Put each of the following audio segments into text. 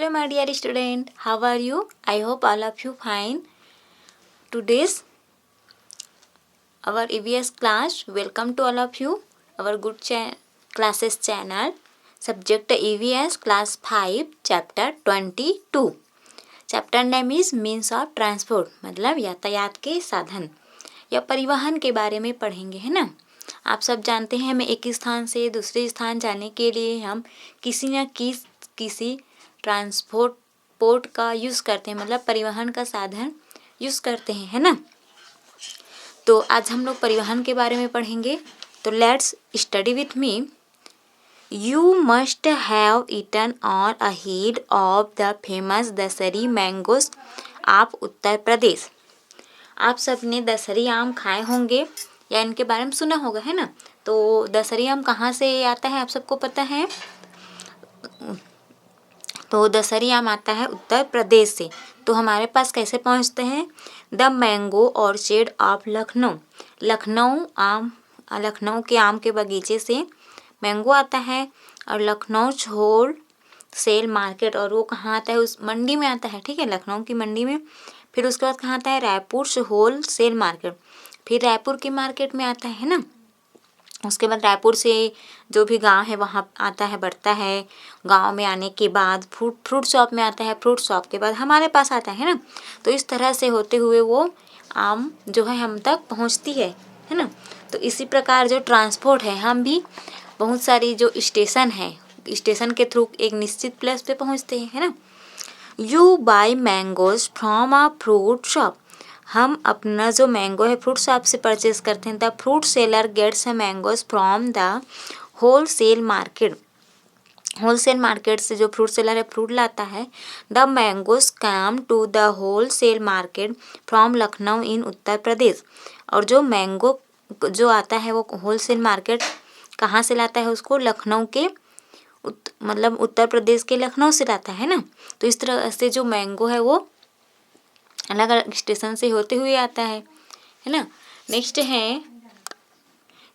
Hello my dear student, how are you? I hope all of you fine. Today's our EVS class. Welcome to all of you. Our good classes channel. Subject EVS class 5 chapter 22. Chapter name is means of transport, मतलब यातायात के साधन या परिवहन के बारे में पढ़ेंगे, है ना। आप सब जानते हैं हमें एक स्थान से दूसरे स्थान जाने के लिए हम किसी न किसी ट्रांसपोर्ट का यूज़ करते हैं, मतलब परिवहन का साधन यूज़ करते हैं, है ना। तो आज हम लोग परिवहन के बारे में पढ़ेंगे। तो let's study with me. You must have eaten on a head of the famous Dussehri mangoes of Uttar Pradesh. आप सब ने दशहरी आम खाए होंगे या इनके बारे में सुना होगा, है ना। तो दशहरी आम कहाँ से आता है आप सबको पता है। तो दशहरी आम आता है उत्तर प्रदेश से। तो हमारे पास कैसे पहुँचते हैं। The mango orchard of Lucknow, Lucknow के आम के बगीचे से मैंगो आता है। और लखनऊ होल सेल मार्केट, और वो कहाँ आता है, उस मंडी में आता है, ठीक है, लखनऊ की मंडी में। फिर उसके बाद कहाँ आता है, रायपुर होल सेल मार्केट, फिर रायपुर की मार्केट में आता है ना। उसके बाद रायपुर से जो भी गांव है वहाँ आता है, बढ़ता है। गांव में आने के बाद फ्रूट शॉप में आता है, फ्रूट शॉप के बाद हमारे पास आता है ना। तो इस तरह से होते हुए वो आम जो है हम तक पहुँचती है ना। तो इसी प्रकार जो ट्रांसपोर्ट है, हम भी बहुत सारी जो स्टेशन है, स्टेशन के थ्रू एक निश्चित प्लेस पे पहुँचते हैं, है ना। You buy mangoes from a fruit shop, हम अपना जो मैंगो है फ्रूट शॉप से परचेज करते हैं। The fruit seller gets mangoes from the wholesale market, wholesale market से जो फ्रूट सेलर है फ्रूट लाता है। The mangoes come to the wholesale market from Lucknow in Uttar Pradesh, और जो मैंगो जो आता है वो होल सेल मार्केट कहाँ से लाता है, उसको लखनऊ के मतलब उत्तर प्रदेश के लखनऊ से लाता है ना। तो इस तरह से जो मैंगो है वो अलग अलग स्टेशन से होते हुए आता है ना। नेक्स्ट है,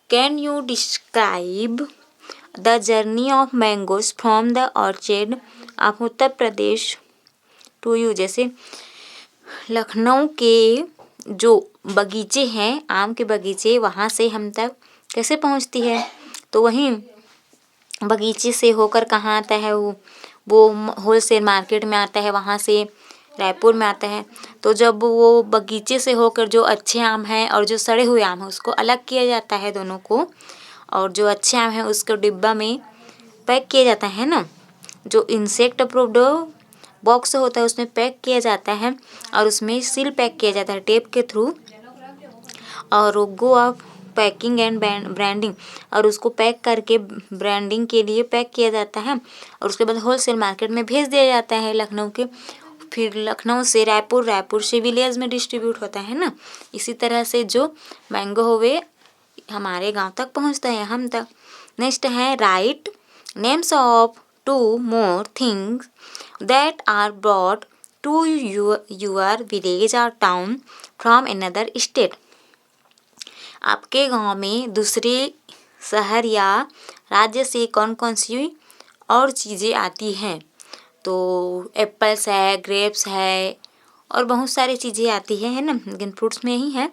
can you describe the journey of mangoes from the orchard of Uttar Pradesh to you, जैसे लखनऊ के जो बगीचे हैं, आम के बगीचे, वहाँ से हम तक कैसे पहुँचती है। तो वहीं बगीचे से होकर कहाँ आता है, वो होल सेल मार्केट में आता है, वहाँ से रायपुर में आता है। तो जब वो बगीचे से होकर जो अच्छे आम हैं और जो सड़े हुए आम हैं उसको अलग किया जाता है दोनों को, और जो अच्छे आम हैं उसको डिब्बा में पैक किया जाता है ना। जो इंसेक्ट अप्रूव्ड बॉक्स होता है उसमें पैक किया जाता है, और उसमें सील पैक किया जाता है टेप के थ्रू, और गो ऑफ पैकिंग एंड ब्रांडिंग, और उसको पैक करके ब्रांडिंग के लिए पैक किया जाता है, और उसके बाद होल सेल मार्केट में भेज दिया जाता है लखनऊ के। फिर लखनऊ से रायपुर, रायपुर से विलेज में डिस्ट्रीब्यूट होता है ना। इसी तरह से जो मैंगो हो वे हमारे गांव तक पहुंचता है, हम तक। नेक्स्ट है, write names of 2 more things that are brought to your village और टाउन फ्रॉम अनदर स्टेट। आपके गांव में दूसरे शहर या राज्य से कौन कौन सी और चीज़ें आती हैं। तो एप्पल्स है, ग्रेप्स है, और बहुत सारी चीज़ें आती है ना, लेकिन फ्रूट्स में ही है।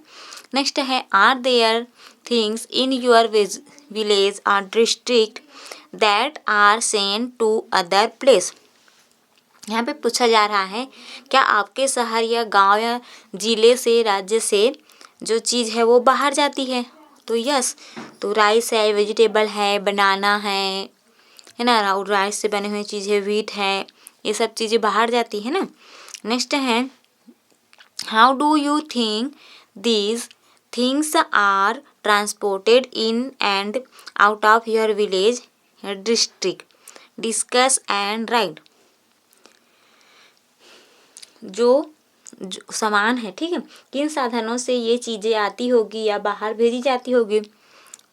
नेक्स्ट है, are there things in your village और district that are sent to other place. यहाँ पे पूछा जा रहा है, क्या आपके शहर या गांव या ज़िले से, राज्य से जो चीज़ है वो बाहर जाती है। तो यस, तो राइस है, वेजिटेबल है, बनाना है ना, और राइस से बने हुए चीज़ें, व्हीट है, ये सब चीज़ें बाहर जाती है ना। नेक्स्ट है, how do you think these things are transported in and out of your village district, discuss and write. जो सामान है, ठीक है, किन साधनों से ये चीज़ें आती होगी या बाहर भेजी जाती होगी।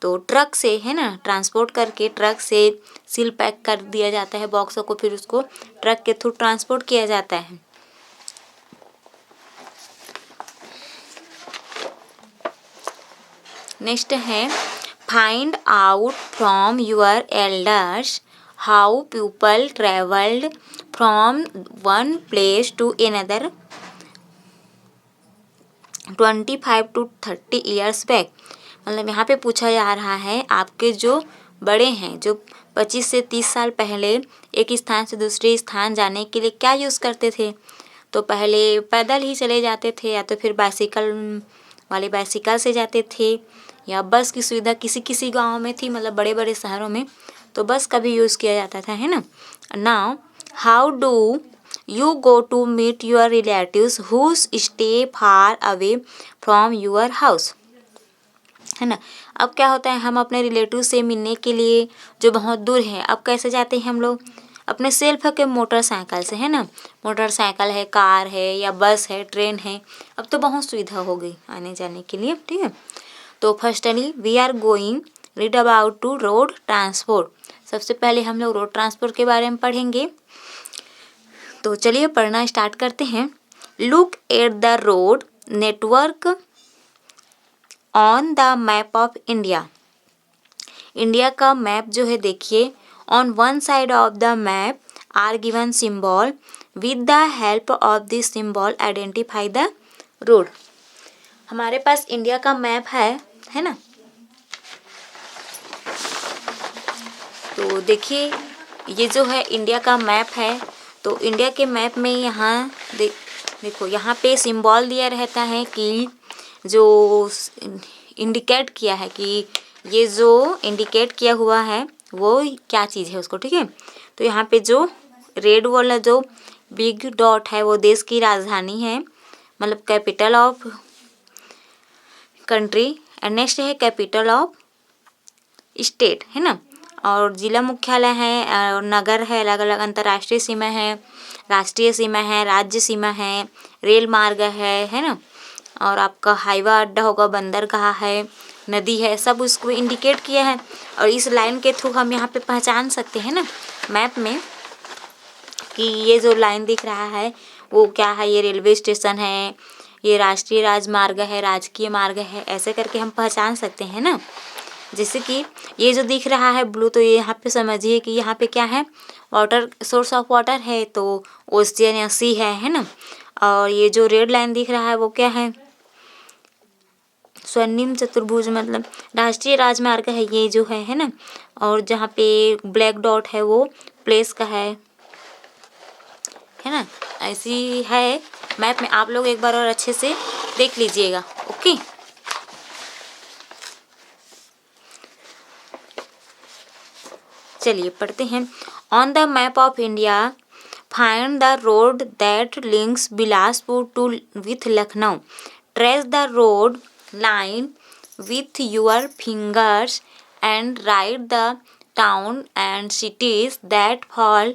तो ट्रक से, है ना, ट्रांसपोर्ट करके ट्रक से सील पैक कर दिया जाता है बॉक्सों को, फिर उसको ट्रक के थ्रू ट्रांसपोर्ट किया जाता है। नेक्स्ट है, find out from your elders how people travelled from one place to another 25 to 30 years back. मतलब यहाँ पे पूछा जा रहा है आपके जो बड़े हैं, जो 25 से 30 साल पहले एक स्थान से दूसरे स्थान जाने के लिए क्या यूज़ करते थे। तो पहले पैदल ही चले जाते थे, या तो फिर बाइसिकल से जाते थे, या बस की सुविधा किसी किसी गाँव में थी, मतलब बड़े बड़े शहरों में तो बस का भी यूज़ किया जाता था, है ना। Now how do you go to meet your relatives who stay far away from your house, है ना। अब क्या होता है, हम अपने रिलेटिव से मिलने के लिए जो बहुत दूर है, अब कैसे जाते हैं हम लोग, अपने सेल्फ के मोटरसाइकिल से, है ना। मोटरसाइकिल है, कार है, या बस है, ट्रेन है, अब तो बहुत सुविधा हो गई आने जाने के लिए, ठीक है। तो firstly we are going read about to road transport. सबसे पहले हम लोग रोड ट्रांसपोर्ट के बारे में पढ़ेंगे। तो चलिए पढ़ना स्टार्ट करते हैं। Look at the road network on the map of India. India का मैप जो है देखिए, on one side of the map are given symbol, with the help of this symbol identify the road. हमारे पास India का map है ना। तो देखिए ये जो है इंडिया का मैप है। तो इंडिया के मैप में यहाँ देखो यहाँ पे सिंबल दिया रहता है कि जो इंडिकेट किया है कि ये जो इंडिकेट किया हुआ है वो क्या चीज़ है उसको, ठीक है। तो यहाँ पे जो रेड वाला जो बिग डॉट है वो देश की राजधानी है, मतलब capital of country. And next है कैपिटल ऑफ स्टेट, है ना। और जिला मुख्यालय है और नगर है, अलग अलग अंतर्राष्ट्रीय सीमा है, राष्ट्रीय सीमा है, राज्य सीमा है, रेल मार्ग है ना। और आपका हाईवा अड्डा होगा, बंदरगाह है, नदी है, सब उसको इंडिकेट किया है। और इस लाइन के थ्रू हम यहाँ पे पहचान सकते हैं ना मैप में कि ये जो लाइन दिख रहा है वो क्या है, ये रेलवे स्टेशन है, ये राष्ट्रीय राजमार्ग है, राजकीय मार्ग है, ऐसे करके हम पहचान सकते हैं ना। जैसे कि ये जो दिख रहा है ब्लू, तो ये यहाँ पे समझिए कि यहाँ पे क्या है, वाटर, सोर्स ऑफ वाटर है, तो ओशियन या सी है ना। और ये जो रेड लाइन दिख रहा है वो क्या है, स्वर्णिम चतुर्भुज, मतलब राष्ट्रीय राजमार्ग है ये जो है ना। और जहाँ पे ब्लैक डॉट है वो प्लेस का है ना। ऐसी है मैप में, आप लोग एक बार और अच्छे से देख लीजिएगा, ओके। चलिए पढ़ते हैं। On the map of India find the road that links Bilaspur to with Lucknow. Trace the road line with your fingers and write the town and cities that fall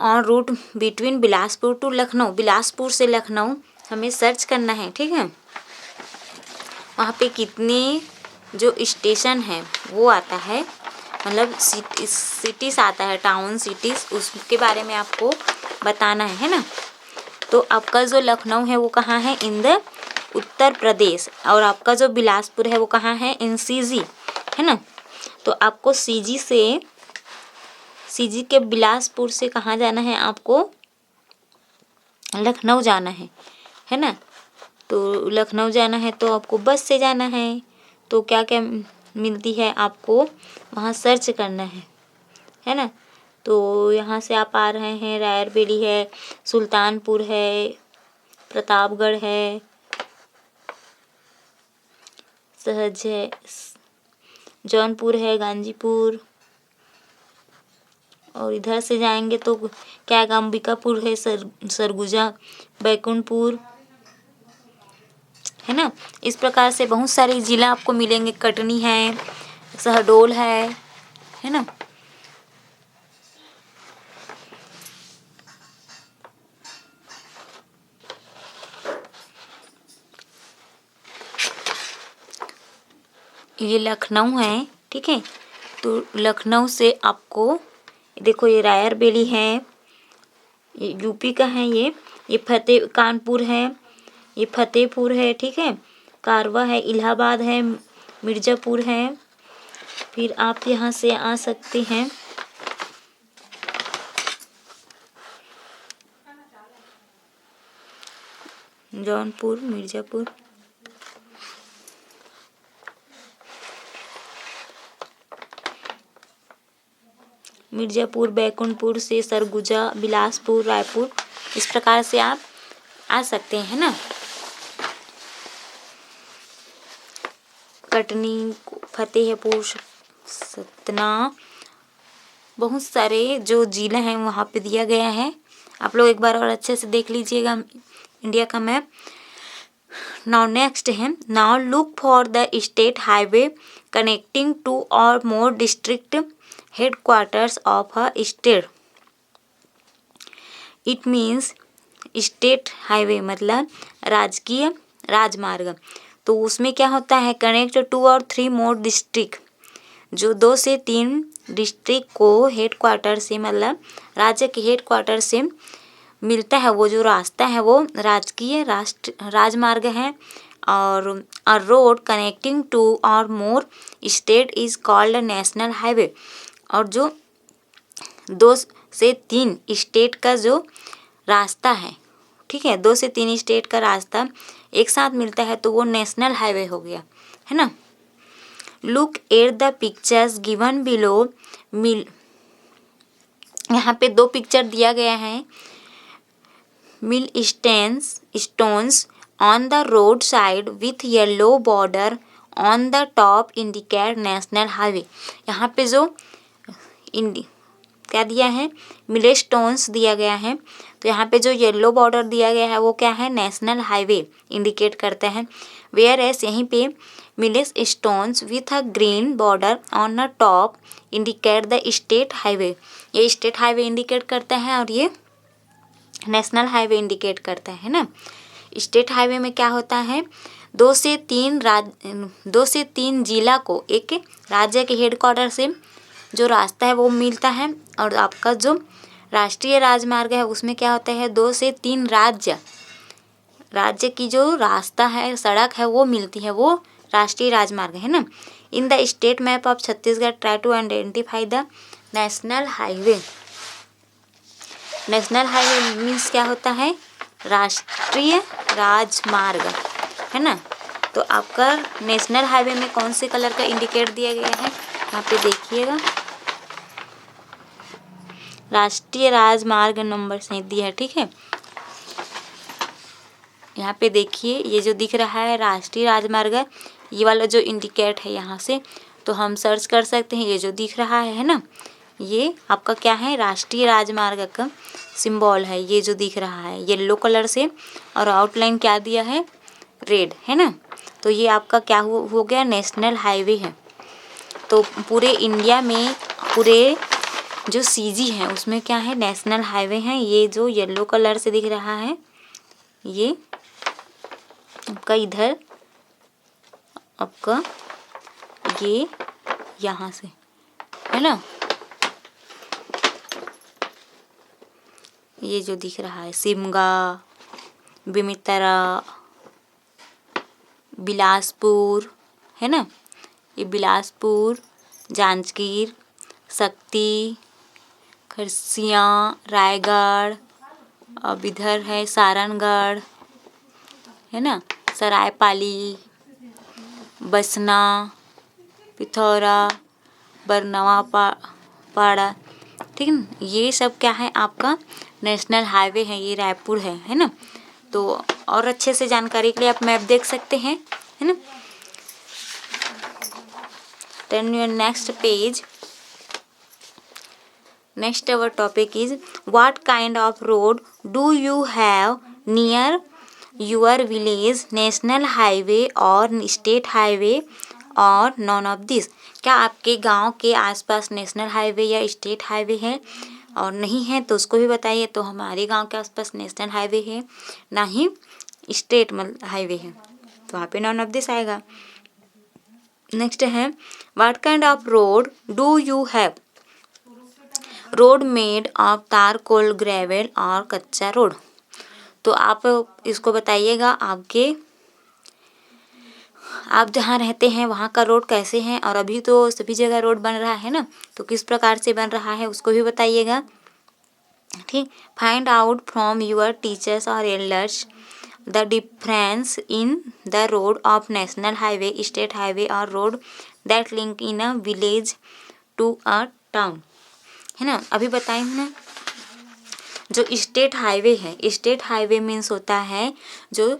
on route between Bilaspur to Lucknow. Bilaspur से लखनऊ हमें search करना है, ठीक है। वहाँ पे कितने जो स्टेशन है वो आता है, मतलब सिटीज़ आता है, टाउन सिटीज़, उसके बारे में आपको बताना है ना। तो आपका जो लखनऊ है वो कहाँ है, इन द उत्तर प्रदेश। और आपका जो बिलासपुर है वो कहाँ है, इन सीजी, है ना। तो आपको सीजी के बिलासपुर से कहाँ जाना है, आपको लखनऊ जाना है ना। तो लखनऊ जाना है तो आपको बस से जाना है। तो क्या क्या मिलती है आपको वहाँ सर्च करना है ना। तो यहाँ से आप आ रहे हैं, रायरबेली है, सुल्तानपुर है, प्रतापगढ़ है, सहज है, जौनपुर है, गांजीपुर, और इधर से जाएंगे तो क्या है, अंबिकापुर है, सरगुजा, बैकुंठपुर, है ना। इस प्रकार से बहुत सारे ज़िला आपको मिलेंगे, कटनी है, शहडोल है ना। ये लखनऊ है, ठीक है। तो लखनऊ से आपको देखो ये रायरबेली है, ये यूपी का है, ये कानपुर है, ये फतेहपुर है, ठीक है, कारवा है, इलाहाबाद है, मिर्ज़ापुर है। फिर आप यहाँ से आ सकते हैं जौनपुर, मिर्ज़ापुर, बैकुंठपुर से सरगुजा, बिलासपुर, रायपुर, इस प्रकार से आप आ सकते हैं, है ना। कटनी, फतेहपुर, सतना, बहुत सारे जो जिले हैं वहाँ पे दिया गया है। आप लोग एक बार और अच्छे से देख लीजिएगा इंडिया का मैप। नाउ नेक्स्ट है, now look for the state highway connecting two और more district headquarters of a state. It means state highway मतलब राजकीय राजमार्ग। तो उसमें क्या होता है, कनेक्ट 2 और 3 मोर डिस्ट्रिक्ट, जो 2 से 3 डिस्ट्रिक्ट को हेडक्वार्टर से मतलब राज्य के हेडक्वार्टर से मिलता है। वो जो रास्ता है वो राजकीय राजमार्ग है। और अ रोड कनेक्टिंग 2 और more state is called national highway. और जो 2 से 3 स्टेट का जो रास्ता है, ठीक है, 2 से 3 स्टेट का रास्ता एक साथ मिलता है तो वो नेशनल हाईवे हो गया, है ना। Look at the pictures given below. यहाँ पे 2 पिक्चर दिया गया है। Milestones on the road side with yellow border on the top indicate national highway. यहाँ पे जो क्या दिया है, मिले स्टोन्स दिया गया है। तो यहाँ पे जो येलो बॉर्डर दिया गया है वो क्या है, नेशनल हाईवे इंडिकेट करता है। वेयर एस यहीं पे malaise stones with a green border on a top indicate the state highway. ये स्टेट हाईवे इंडिकेट करता है और ये नेशनल हाईवे इंडिकेट करता है ना। स्टेट हाईवे में क्या होता है, 2 से 3 जिला को एक राज्य के हेडक्वार्टर से जो रास्ता है वो मिलता है। और आपका जो राष्ट्रीय राजमार्ग है उसमें क्या होता है, 2 से 3 राज्य की जो रास्ता है, सड़क है वो मिलती है, वो राष्ट्रीय राजमार्ग है ना। In the state map of Chhattisgarh try to identify the national highway. National highway means क्या होता है, राष्ट्रीय राजमार्ग, है ना। तो आपका नेशनल हाईवे में कौन से कलर का इंडिकेट दिया गया है, यहाँ पे देखिएगा, राष्ट्रीय राजमार्ग नंबर से दिया है, ठीक है। यहाँ पे देखिए ये जो दिख रहा है राष्ट्रीय राजमार्ग, ये वाला जो इंडिकेट है यहाँ से तो हम सर्च कर सकते हैं। ये जो दिख रहा है ना, ये आपका क्या है, राष्ट्रीय राजमार्ग का सिंबल है। ये जो दिख रहा है येलो कलर से और आउटलाइन क्या दिया है, रेड, है ना। तो ये आपका क्या हो गया, नेशनल हाईवे है। तो पूरे इंडिया में पूरे जो सीजी है उसमें क्या है, नेशनल हाईवे है। ये जो येलो कलर से दिख रहा है ये आपका इधर आपका ये यहाँ से, है ना। ये जो दिख रहा है शिमगा, बेमेतरा, बिलासपुर, है ना। ये बिलासपुर, जांजगीर, शक्ति, खरसियाँ, रायगढ़, अब इधर है सारनगढ़, है ना, सरायपाली, बसना, पिथौरा, बरनवा पाड़ा, ठीक है ना। ये सब क्या है, आपका नेशनल हाईवे है, ये रायपुर है ना। तो और अच्छे से जानकारी के लिए आप मैप देख सकते हैं, है ना। Then your next page. Next our topic is what kind of road do you have near your village, national highway or state highway और none of this। क्या आपके गांव के आसपास नेशनल हाईवे या स्टेट हाईवे है और नहीं है तो उसको भी बताइए। तो हमारे गांव के आसपास नेशनल हाईवे है, ना ही स्टेट हाईवे है, तो वहाँ पे नॉन ऑफ दिस आएगा। नेक्स्ट है what kind of road do you have, road made of तारकोल, ग्रेवल और कच्चा रोड। तो आप इसको बताइएगा आप जहाँ रहते हैं वहाँ का रोड कैसे हैं। और अभी तो सभी जगह रोड बन रहा है ना, तो किस प्रकार से बन रहा है उसको भी बताइएगा, ठीक। Find out from your teachers और elders the difference in the road of national highway, state highway और road that link in a village to a town, है ना। अभी बताए ना, जो स्टेट हाईवे है, स्टेट हाईवे मीन्स होता है जो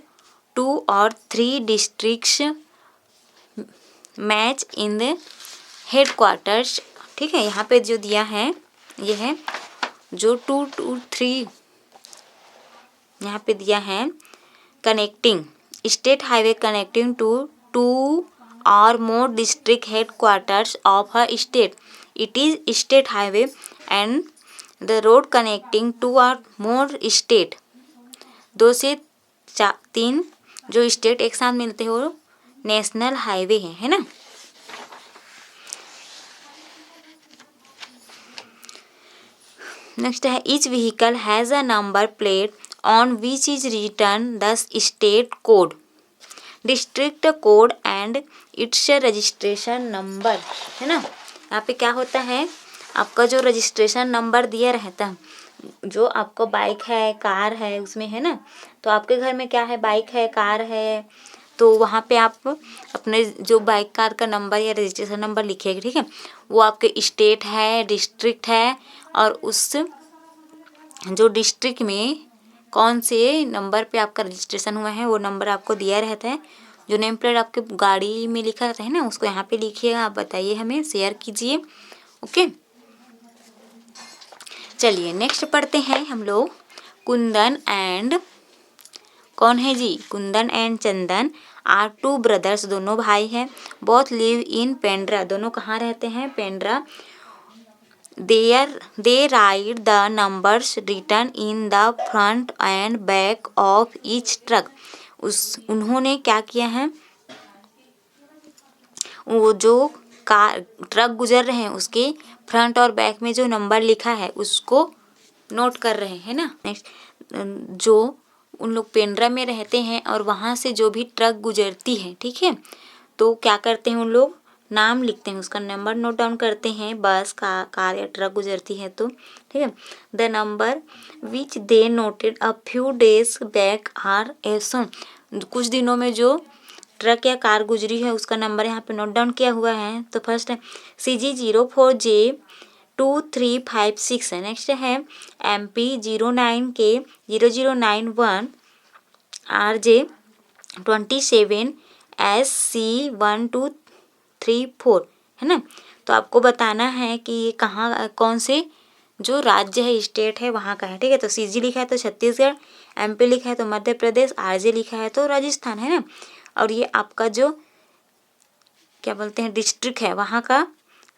2 और 3 districts match in the headquarters, ठीक है। यहाँ पे जो दिया है ये है जो 2 to 3 यहाँ पे दिया है, connecting state highway connecting to 2 or more district headquarters of a state, it is state highway, and the road connecting 2 or more state, 2 से 3 जो स्टेट एक साथ मिलते हो नेशनल हाईवे है ना। नेक्स्ट है each vehicle has a number plate on which is return the state code, district code and it's registration number, है ना। यहाँ पे क्या होता है, आपका जो रजिस्ट्रेशन नंबर दिया रहता है, जो आपको बाइक है कार है उसमें, है ना। तो आपके घर में क्या है, बाइक है कार है, तो वहाँ पे आप अपने जो बाइक कार का नंबर या रजिस्ट्रेशन नंबर लिखिएगा, ठीक है। वो आपके स्टेट है, डिस्ट्रिक्ट है, और उस जो डिस्ट्रिक्ट में कौन से नंबर पे आपका रजिस्ट्रेशन हुआ है वो नंबर आपको दिया रहता है। जो नेम प्लेट आपके गाड़ी में लिखा रहता है ना, उसको यहाँ पे लिखिएगा, आप बताइए, हमें शेयर कीजिए, ओके। चलिए नेक्स्ट पढ़ते हैं हम लोग। कुंदन एंड, कौन है जी, Kundan and Chandan are 2 brothers, दोनों भाई हैं। बोथ लिव इन पेंड्रा, दोनों कहाँ रहते हैं, Pendra. they write the numbers written in the front and back of each truck, उन्होंने क्या किया है, वो जो कार ट्रक गुजर रहे हैं उसके फ्रंट और बैक में जो नंबर लिखा है उसको नोट कर रहे हैं ना। नेक्स्ट, जो उन लोग पेंड्रा में रहते हैं और वहाँ से जो भी ट्रक गुजरती है, ठीक है, तो क्या करते हैं उन लोग, नाम लिखते हैं, उसका नंबर नोट डाउन करते हैं। बस कार या ट्रक गुजरती है तो, ठीक है। The number which they noted a few days back are as on, कुछ दिनों में जो ट्रक या कार गुजरी है उसका नंबर यहाँ पे नोट डाउन किया हुआ है। तो फर्स्ट है CG 04J2356 है। नेक्स्ट है MP 09K 0091 RJ 27 SC 1234, है ना। तो आपको बताना है कि ये कहाँ, कौन से जो राज्य है, स्टेट है, वहाँ का है, ठीक है। तो CG लिखा है तो छत्तीसगढ़, MP लिखा है तो मध्य प्रदेश, RJ लिखा है तो राजस्थान, है ना। और ये आपका जो क्या बोलते हैं डिस्ट्रिक्ट है वहाँ का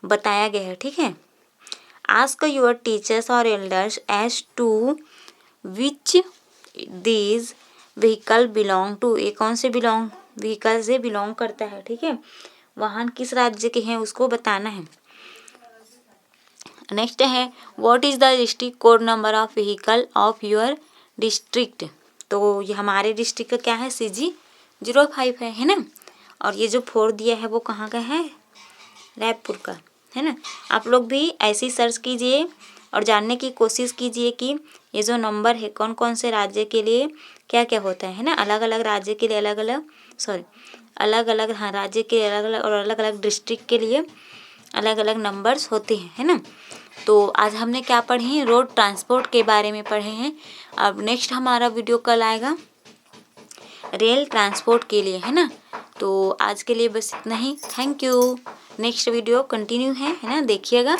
बताया गया है, ठीक है। आस्क योर टीचर्स और elders as to which these vehicle belong to, ये कौन से व्हीकल से बिलोंग करता है, ठीक है। वाहन किस राज्य के हैं उसको बताना है। नेक्स्ट है what is the district code number of vehicle of your district, तो ये हमारे डिस्ट्रिक्ट का क्या है, CG 05 है ना। और ये जो 4 दिया है वो कहाँ का है, रायपुर का, है ना। आप लोग भी ऐसे ही सर्च कीजिए और जानने की कोशिश कीजिए कि ये जो नंबर है कौन कौन से राज्य के लिए क्या क्या होता है ना। अलग अलग राज्य के लिए अलग अलग, अलग अलग, हाँ, राज्य के अलग अलग और अलग अलग डिस्ट्रिक्ट के लिए अलग अलग नंबर्स होते हैं, है ना। तो आज हमने क्या पढ़े हैं, रोड ट्रांसपोर्ट के बारे में पढ़े हैं। अब नेक्स्ट हमारा वीडियो कल आएगा रेल ट्रांसपोर्ट के लिए, है ना। तो आज के लिए बस इतना ही, thank you. Next video continue है ना, देखिएगा।